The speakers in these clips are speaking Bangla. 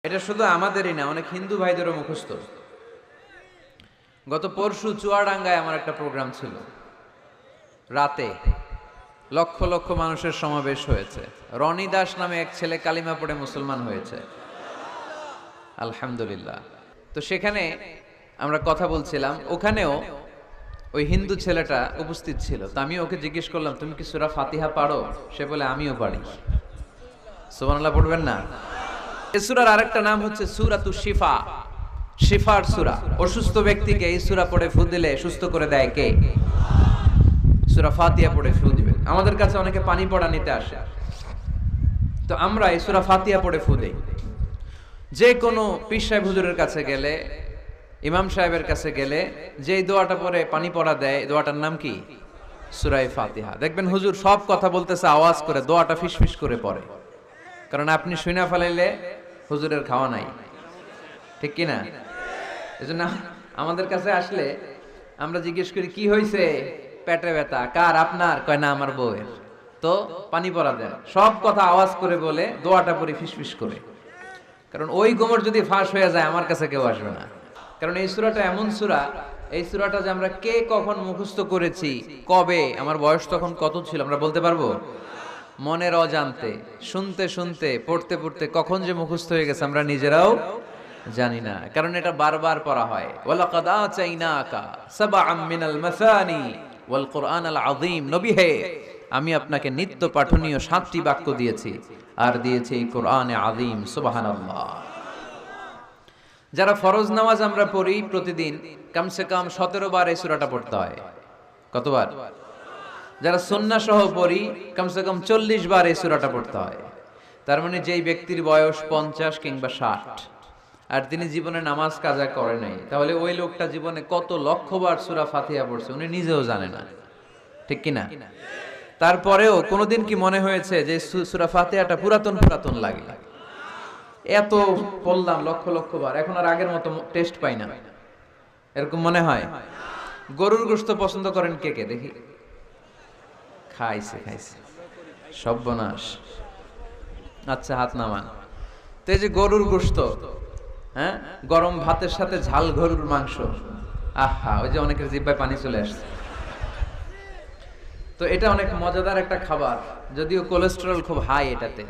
এটা শুধু আমাদেরই না, অনেক হিন্দু ভাইদেরও মুখস্থ। গত পরশু চুয়াডাঙ্গায় আমার একটা প্রোগ্রাম ছিল, রাতে লক্ষ লক্ষ মানুষের সমাবেশ হয়েছে। রনি দাস নামে এক ছেলে কালিমা পড়ে মুসলমান হয়েছে, আলহামদুলিল্লাহ। তো সেখানে আমরা কথা বলছিলাম, ওখানেও ওই হিন্দু ছেলেটা উপস্থিত ছিল। তো আমি ওকে জিজ্ঞেস করলাম, তুমি কি সূরা ফাতিহা পারো? সে বলে আমিও পারি। সুবহানাল্লাহ পড়বেন না? এই সূরার আরেকটা নাম হচ্ছে সূরাতুশ শিফা, শিফার সূরা। অসুস্থ ব্যক্তিকে এই সূরা পড়ে ফু দিলে সুস্থ করে দেয় কে? সূরা ফাতিহা পড়ে ফু দিবে। আমাদের কাছে অনেকে পানি পড়া নিতে আসে, তো আমরা এই সূরা ফাতিহা পড়ে ফু দেই। যে কোনো পীর সাহেব হুজুরের কাছে গেলে, ইমাম সাহেবের কাছে গেলে যেই দোয়াটা পরে পানি পড়া দেয়, দোয়াটার নাম কি? সূরা ফাতিহা। দেখবেন হুজুর সব কথা বলতেছে আওয়াজ করে, দোয়াটা ফিসফিস করে পড়ে, কারণ আপনি শুনে ফেলাইলে হুজুরের খাওয়া নাই, ঠিক কি না? এজন্য আমাদের কাছে আসলে আমরা জিজ্ঞেস করি, কি হয়েছে? পেটে ব্যথা। কার? আপনার? কয় না, আমার বউয়ের। তো পানি পড়া দেন। সব কথা আওয়াজ করে বলে, দোয়াটা পড়ি ফিসফিস করে, কারণ ওই গোমর যদি ফাঁস হয়ে যায় আমার কাছে কেউ আসবে না। কারণ এই সূরাটা এমন সূরা, এই সূরাটা যে আমরা কে কখন মুখস্থ করেছি, কবে, আমার বয়স তখন কত ছিল আমরা বলতে পারবো? মনের অজান্তে, শুনতে শুনতে, পড়তে পড়তে কখন যে মুখস্থ হয়ে গেছে আমরা নিজেরাও জানি না, কারণ এটা বারবার পড়া হয়। ওয়ালাকাদ আতাইনাকা সাবআম মিনাল মাসানি ওয়াল কুরআনাল আযীম। নবী হে, আমি আপনাকে নিত্য পাঠনীয় 7টি বাক্য দিয়েছি, আর দিয়েছি এই কোরআনে আযীম। সুবহানাল্লাহ। যারা ফরজ নামাজ আমরা পড়ি প্রতিদিন, কমসে কম 17 বার এই সূরাটা পড়তে হয়। কতবার? যারা সুন্নাহ সহ পড়ি, কমসে কম 40 বার এই সূরাটা পড়তে হয়। তার মানে যেই ব্যক্তির বয়স 50 কিংবা 60 আর তিনি জীবনে নামাজ কাজা করে নাই, তাহলে ওই লোকটা জীবনে কত লক্ষবার সূরা ফাতিহা পড়ছে উনি নিজেও জানে না, ঠিক কি না? তারপরেও কোনোদিন কি মনে হয়েছে যে সূরা ফাতিহাটা পুরাতন পুরাতন লাগে? এত পড়লাম লক্ষ লক্ষ বার, এখন আর আগের মতো টেস্ট পাই না, এরকম মনে হয়? গরুর গোশত পছন্দ করেন কে কে দেখি? খাইছে খাইছে, সর্বনাশ। আচ্ছা, হাত নামান। তো এই যে গরুর গোশত, হ্যাঁ, গরম ভাতের সাথে ঝাল গরুর মাংস, আহা, ওই যে অনেকের জিহ্বায় পানি চলে আসছে। তো এটা অনেক মজাদার একটা খাবার, যদিও কোলেস্টেরল খুব হাই এটাতে।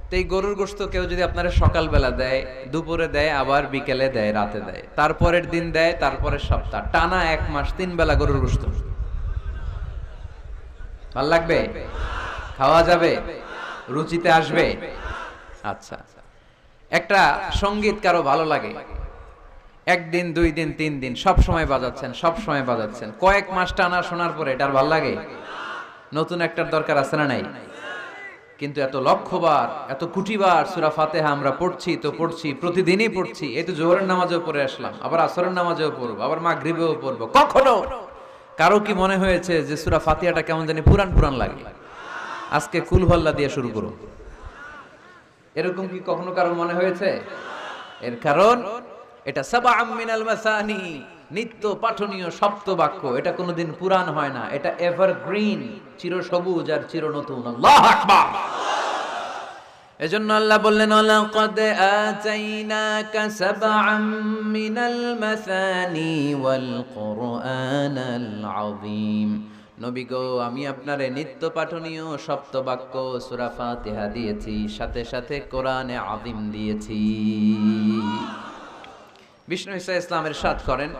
তো এই গরুর গোশত কেউ যদি আপনারা সকালবেলা দেয়, দুপুরে দেয়, আবার বিকেলে দেয়, রাতে দেয়, তারপরের দিন দেয়, তারপরের সপ্তাহ, টানা 1 মাস 3 বেলা গরুর গোশত, ভাল লাগবে? খাওয়া যাবে? রুচিতে আসবে? আচ্ছা, একটা সঙ্গীত কারো ভালো লাগে, 1 দিন 2 দিন 3 দিন সব সময় বাজাচ্ছেন, সব সময় বাজাচ্ছেন, কয়েক মাস টানা শোনার পরে এটার ভাল লাগে? নতুন একটার দরকার আছে না নাই? কিন্তু এত লক্ষবার, এত কোটিবার সূরা ফাতিহা আমরা পড়ছি তো পড়ছি, প্রতিদিনই পড়ছি। এই তো জোহরের নামাজেও পড়ে আসলাম, আবার আসরের নামাজেও পড়বো, আবার মাগরিবেও পড়বো। কখনো কারো কি মনে হয়েছে যে সূরা ফাতিহাটা কেমন জানি পুরান পুরান লাগে? আজকে কুল হুয়াল্লাহ দিয়ে শুরু করো, এরকম কি কখনো কারো মনে হয়েছে? এর কারণ এটা সাবআম মিনাল মাসানি, নিত্য পাঠনীয় সপ্তবাক্য। এটা কোনোদিন পুরান হয় না, এটা এভারগ্রিন, চিরসবুজ আর চিরনতুন। আল্লাহু আকবার। এজন্য আল্লাহ বললেন, লাকাদ আতাইনাকা সাবআম মিনাল মাসানি ওয়াল কুরআনাল আযীম। নবী গো, আমি আপনারে নিত্য পাঠনীয় সপ্তবাক্য সূরা ফাতিহা দিয়েছি, সাথে সাথে কোরআনে আযীম দিয়েছি। বিষ্ণু ঈসা ইসলামের ইরশাদ করেন,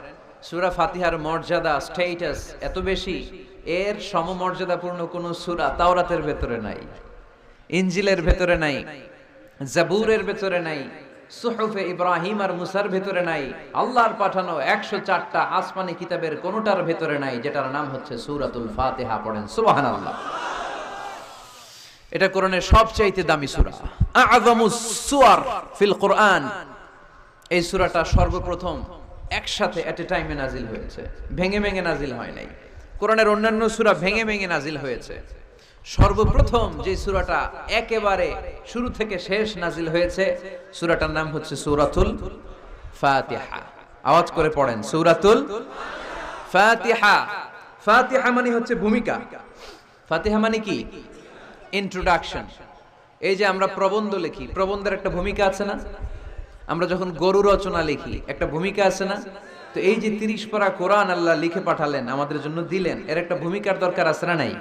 সূরা ফাতিহার মর্যাদা, স্ট্যাটাস এত বেশি, এর সমমর্যাদাপূর্ণ কোন সূরা তাওরাতের ভেতরে নাই, ইনজিলের ভেতরে নাই, জাবুরের ভেতরে নাই, সুহুফে ইব্রাহিম আর মুসার ভেতরে নাই, আল্লাহর পাঠানো 104টা আসমানি কিতাবের কোনটার ভেতরে নাই, যেটার নাম হচ্ছে সূরাতুল ফাতিহা। পড়েন সুবহানাল্লাহ। এটা কোরআনের সবচাইতে দামি সূরা, আযমুস সুওয়ার ফিল কোরআন। এই সূরাটা সর্বপ্রথম একসাথে এট এ টাইমে নাজিল হয়েছে, ভেঙে ভেঙে নাজিল হয় নাই। কোরআনের অন্যান্য সূরা ভেঙে ভেঙে নাজিল হয়েছে, সর্বপ্রথম যে সূরাটা একেবারে শুরু থেকে শেষ নাজিল হয়েছে, সূরাটার নাম হচ্ছে সূরাতুল ফাতিহা। আওয়াজ করে পড়েন, সূরাতুল ফাতিহা। ফাতিহা মানে হচ্ছে ভূমিকা। ফাতিহা মানে কি? ইন্ট্রোডাকশন। এই যে আমরা প্রবন্ধ লিখি, প্রবন্ধের একটা ভূমিকা আছে না? আমরা যখন গরু রচনা লিখি একটা ভূমিকা আছে না? তো এই যে 30 পারা কোরআন আল্লাহ লিখে পাঠালেন, আমাদের জন্য দিলেন, এর একটা ভূমিকার দরকার আছে না নাই?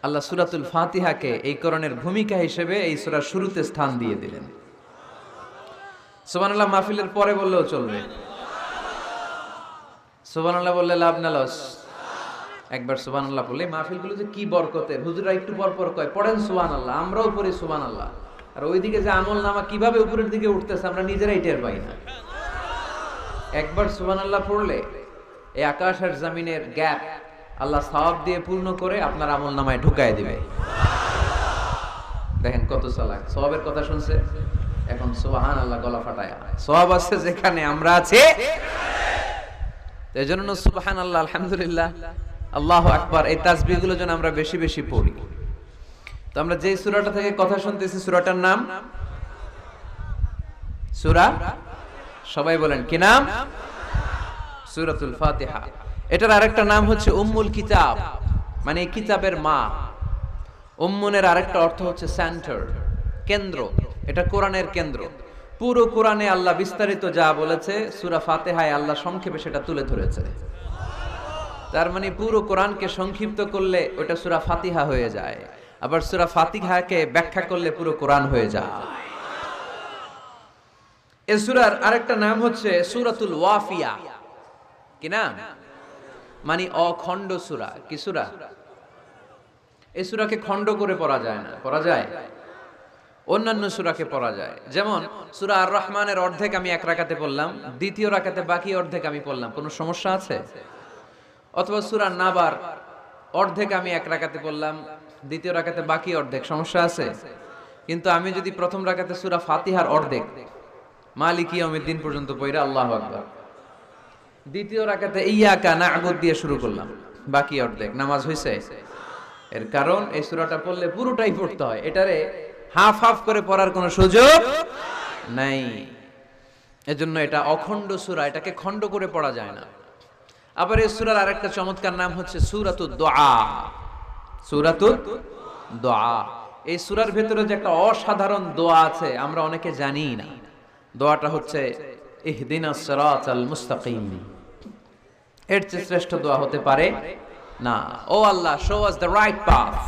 আল্লাহ সূরাতুল ফাতিহাকে এই কোরআনের ভূমিকা হিসেবে এই সূরার শুরুতে স্থান দিয়ে দিলেন। সুবহানাল্লাহ মাহফিলের পরে বললেও চলবে। সুবহানাল্লাহ বললে লাভ না লস? একবার সুবহানাল্লাহ বললে মাহফিলগুলো যে কি বরকতের, হুজুরা একটু পর পর কয় পড়েন সুবহানাল্লাহ, আমরাও পড়ি সুবহানাল্লাহ। আর ওইদিকে যে আমল নামা কিভাবে উপরের দিকে উঠতেছে আমরা নিজেরাই টের পাই না। একবার সুবহানাল্লাহ পড়লে এই আকাশ আর জমিনের গ্যাপ আল্লাহ সওয়াব দিয়ে পূর্ণ করে আপনার আমল নামায় ঢুকায় দিবে। দেখেন কত চালাক, সওয়াবের কথা শুনছে, এখন সুবহানাল্লাহ গলা ফাটায়। সওয়াব আছে যেখানে আমরা আছি, এজন্য সুবহানাল্লাহ, আলহামদুলিল্লাহ, আল্লাহু আকবার, এই তাসবিহগুলো যেন আমরা বেশি বেশি পড়ি। তো আমরা যে সূরাটা থেকে কথা শুনতেছি সূরাটার নাম সূরা, সবাই বলেন কি নাম? সূরাতুল ফাতিহা। এটার আরেকটা নাম হচ্ছে উম্মুল কিতাব, মানে কিতাবের মা। উম্মুনের আরেকটা অর্থ হচ্ছে সেন্টার, কেন্দ্র। এটা কোরআনের কেন্দ্র। পুরো কোরআনে আল্লাহ বিস্তারিত যা বলেছে সূরা ফাতিহায় আল্লাহ সংক্ষেপে সেটা তুলে ধরেছে। তার মানে পুরো কোরআনকে সংক্ষিপ্ত করলে ওটা সূরা ফাতিহা হয়ে যায়, আবার সূরা ফাতিহাকে ব্যাখ্যা করলে পুরো কোরআন হয়ে যায়। এই সূরার আরেকটা নাম হচ্ছে সূরাতুল ওয়াফিয়া। কি নাম? মানে অখণ্ড সূরা। কি সূরা? এই সূরাকে খণ্ড করে পড়া যায় না। পড়া যায়? অন্যান্য সূরাকে পড়া যায়। যেমন সূরা আর রহমানের অর্ধেক আমি এক রাকাতে পড়লাম, দ্বিতীয় রাকাতে বাকি অর্ধেক আমি পড়লাম, কোনো সমস্যা আছে? অথবা সূরা নাবার অর্ধেক আমি এক রাকাতে পড়লাম, দ্বিতীয় রাকাতে বাকি অর্ধেক, সমস্যা আছে? কিন্তু আমি যদি প্রথম রাকাতে সূরা ফাতিহার অর্ধেক মালিকি ইয়াউমিদ্দিন পর্যন্ত পড়া আল্লাহু আকবার, দ্বিতীয় রাকাতে ইয়াকা না'বুদ দিয়ে শুরু করলাম, বাকি অর্ধেক, নামাজ হইছে? এর কারণ এই সূরাটা পড়লে পুরোটাই পড়তে হয়, এটারে হাফ হাফ করে পড়ার কোনো সুযোগ নাই। এজন্য এটা অখণ্ড সূরা, এটাকে খণ্ড করে পড়া যায় না। আবার এই সূরার আরেকটা চমৎকার নাম হচ্ছে সূরাতুদ দুআ। সূরাতুদ দুআ। এই সূরার ভেতরে যে একটা অসাধারণ দোয়া আছে আমরা অনেকে জানি না। দোয়াটা হচ্ছে ইহদিনাস সিরাতাল মুস্তাকিম। এর চেয়ে শ্রেষ্ঠ দোয়া হতে পারে না। ও আল্লাহ, show us the right path,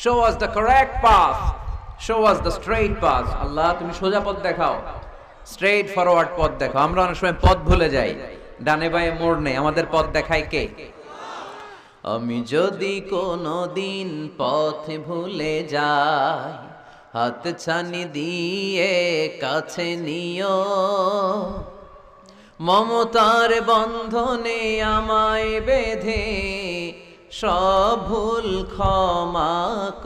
show us the correct path, show us the straight path. আল্লাহ তুমি সোজা পথ দেখাও, স্ট্রেইট ফরওয়ার্ড পথ দেখাও। আমরা অনেক সময় পথ ভুলে যাই, ডানে বাঁয়ে মোড় নেই, আমাদের পথ দেখায় কে? আমি যদি কোনদিন পথ ভুলে যাই, হাত ছানি দিয়ে কাছে নিও, মমতার বন্ধনে আমায় বেঁধে সব ভুল ক্ষমা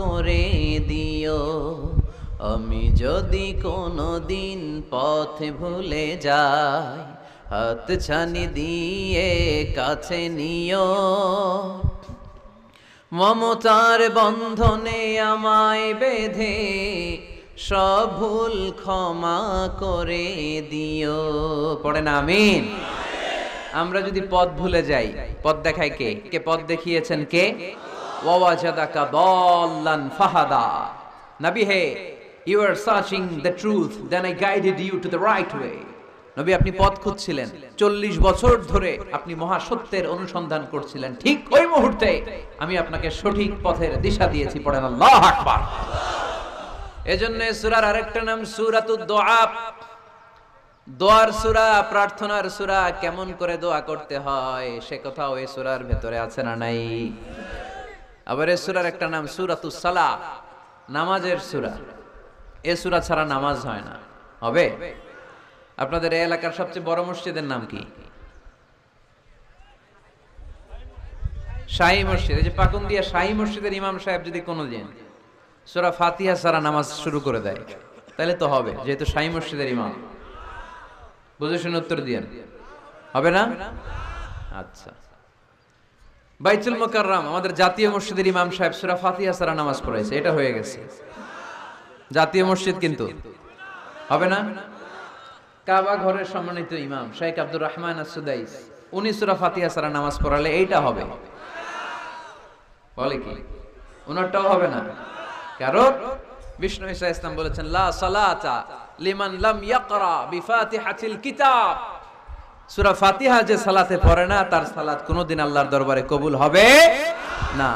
করে দিও। আমি যদি কোনদিন পথ ভুলে যাই, হাত ছানি দিয়ে কাছে নিও, মমতার বন্ধনে আমায় বেঁধে সব ভুল ক্ষমা করে দিও। পড়েন আমিন। আমরা যদি পথ ভুলে যাই, পথ দেখায় কে? কে পথ দেখিয়েছেন? কে? ওয়াওয়াজাদাকা দাল্লান ফাহাদা। নবী হে, you are searching the truth, then I guided you to the right way. নবী আপনি পথ খুঁজছিলেন, 40 বছর ধরে আপনি মহাসত্যের অনুসন্ধান করছিলেন, ঠিক ওই মুহূর্তে আমি আপনাকে সঠিক পথের দিশা দিয়েছি। পড়েন আল্লাহু আকবার। এজন্য সূরার আরেকটা নাম সূরাতুদ দুআ। দোয়ার সূরা, প্রার্থনার সূরা। কেমন করে দোয়া করতে হয় সে কথাও এই সূরার ভেতরে আছে না নাই? আবার এই সূরার একটা নাম সূরাতুস সালাহ, নামাজের সূরা। এই সূরা ছাড়া নামাজ হয় না। হবে? আপনাদের এই এলাকার সবচেয়ে বড় মসজিদের নাম কি? শাহী মসজিদ। এই যে পাকুন্দিয়া শাহী মসজিদের ইমাম সাহেব যদি কোনোদিন সূরা ফাতিহা ছাড়া নামাজ শুরু করে দেয় তাহলে তো হবে, যেহেতু শাহী মসজিদের ইমাম। বুঝে শুনে উত্তর দিয়েন, হবে না? আচ্ছা। বাইতুল মুকাররম আমাদের জাতীয় মসজিদের ইমাম সাহেব সূরা ফাতিহা ছাড়া নামাজ পড়াইছে, এটা হয়ে গেছে জাতীয় মসজিদ, কিন্তু হবে না? কাবা ঘরের সম্মানিত ইমাম শেখ আব্দুর রহমান আস-সুদাইস, উনি সূরা ফাতিহা ছাড়া নামাজ পড়ালে এইটা হবে, বলে কি? উনারটাও হবে না। কারণ বিষ্ণু ঈসা ইসলাম বলেছেন লা সালাতা লিমান লাম ইয়াকরা বিফাতিহাতিল কিতাব, সূরা ফাতিহা যে সালাতে পড়ে না তার সালাত কোনোদিন আল্লাহর দরবারে কবুল হবে না।